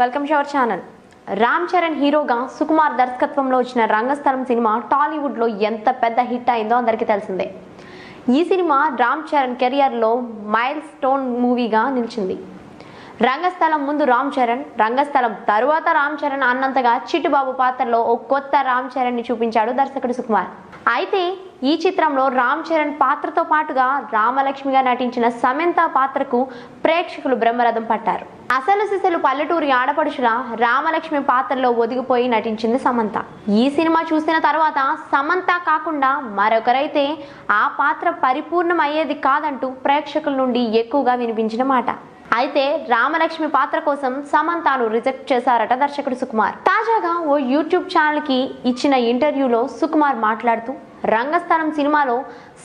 Welcome to our channel. Ram Charan హీరోగా సుకుమార్ దర్శకత్వంలో వచ్చిన రంగస్థలం సినిమా టాలీవుడ్లో ఎంత పెద్ద హిట్ అయిందో అందరికీ తెలిసిందే. ఈ సినిమా రామ్ చరణ్ కెరియర్లో మైల్ స్టోన్ మూవీగా నిలిచింది. రంగస్థలం ముందు రామ్ చరణ్, రంగస్థలం తరువాత రామ్ చరణ్ అన్నంతగా చిట్టుబాబు పాత్రలో ఓ కొత్త రామ్ చరణ్ని చూపించాడు దర్శకుడు సుకుమార్. అయితే ఈ చిత్రంలో రామ్ చరణ్ పాత్రతో పాటుగా రామలక్ష్మిగా నటించిన సమంత పాత్రకు ప్రేక్షకులు బ్రహ్మరథం పట్టారు. అసలు సిసలు పల్లెటూరి ఆడపడుచుల రామలక్ష్మి పాత్రలో ఒదిగిపోయి నటించింది సమంత. ఈ సినిమా చూసిన తర్వాత సమంత కాకుండా మరొకరైతే ఆ పాత్ర పరిపూర్ణం అయ్యేది కాదంటూ ప్రేక్షకుల నుండి ఎక్కువగా వినిపించిన మాట. అయితే రామలక్ష్మి పాత్ర కోసం సమంతను రిజెక్ట్ చేశారట దర్శకుడు సుకుమార్. తాజాగా ఓ యూట్యూబ్ ఛానల్కి ఇచ్చిన ఇంటర్వ్యూలో సుకుమార్ మాట్లాడుతూ రంగస్థలం సినిమాలో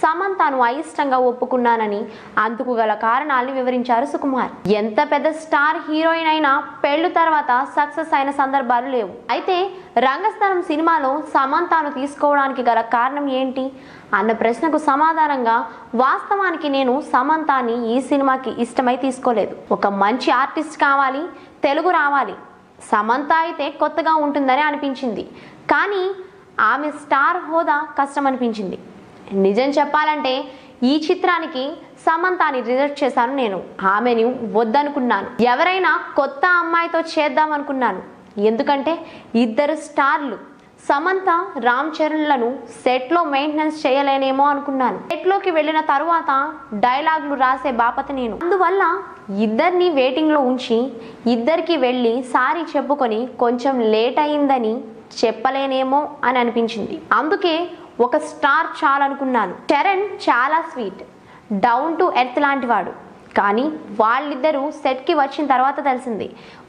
సమంతను అయిష్టంగా ఒప్పుకున్నానని, అందుకు గల కారణాలను వివరించారు సుకుమార్. ఎంత పెద్ద స్టార్ హీరోయిన్ అయినా పెళ్లి తర్వాత సక్సెస్ అయిన సందర్భాలు లేవు. అయితే రంగస్థలం సినిమాలో సమంతను తీసుకోవడానికి గల కారణం ఏంటి అన్న ప్రశ్నకు సమాధానంగా, వాస్తవానికి నేను సమంతని ఈ సినిమాకి ఇష్టమై తీసుకోలేదు. ఒక మంచి ఆర్టిస్ట్ కావాలి, తెలుగు రావాలి. సమంత అయితే కొత్తగా ఉంటుందని అనిపించింది, కానీ ఆమె స్టార్ హోదా కష్టం అనిపించింది. నిజం చెప్పాలంటే ఈ చిత్రానికి సమంతని రిజెక్ట్ చేశాను. నేను ఆమెను వద్దనుకున్నాను. ఎవరైనా కొత్త అమ్మాయితో చేద్దాం అనుకున్నాను. ఎందుకంటే ఇద్దరు స్టార్లు సమంత, రామ్ చరణ్లను సెట్లో మెయింటెనెన్స్ చేయలేనేమో అనుకున్నాను. సెట్లోకి వెళ్ళిన తరువాత డైలాగులు రాసే బాపత నేను. అందువల్ల ఇద్దరిని వెయిటింగ్లో ఉంచి ఇద్దరికి వెళ్ళి సారీ చెప్పుకొని కొంచెం లేట్ అయిందని చెప్పలేనేమో అని అనిపించింది. అందుకే ఒక స్టార్ చాలనుకున్నాను. చరణ్ చాలా స్వీట్, డౌన్ టు ఎర్త్ లాంటి వాడు. కానీ వాళ్ళిద్దరూ సెట్కి వచ్చిన తర్వాత తెలిసింది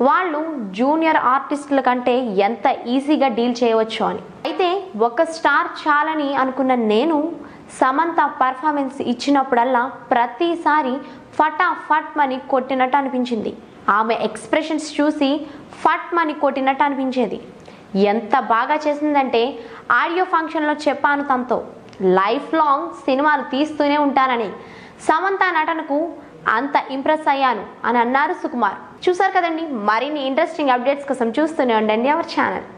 వాళ్ళు జూనియర్ ఆర్టిస్టుల కంటే ఎంత ఈజీగా డీల్ చేయవచ్చు అని. అయితే ఒక స్టార్ చాలని అనుకున్న నేను సమంత పర్ఫార్మెన్స్ ఇచ్చినప్పుడల్లా ప్రతిసారి ఫటాఫట్ మని కొట్టినట్టు అనిపించింది. ఆమె ఎక్స్ప్రెషన్స్ చూసి ఫట్ మని కొట్టినట్టు అనిపించేది. ఎంత బాగా చేసిందంటే ఆడియో ఫంక్షన్లో చెప్పాను తనతో, లైఫ్ లాంగ్ సినిమాలు తీస్తూనే ఉంటానని. సమంత నటనకు అంత ఇంప్రెస్ అయ్యాను అని అన్నారు సుకుమార్. చూసారు కదండి, మరిన్ని ఇంట్రెస్టింగ్ అప్డేట్స్ కోసం చూస్తూనే ఉండండి అవర్ ఛానల్.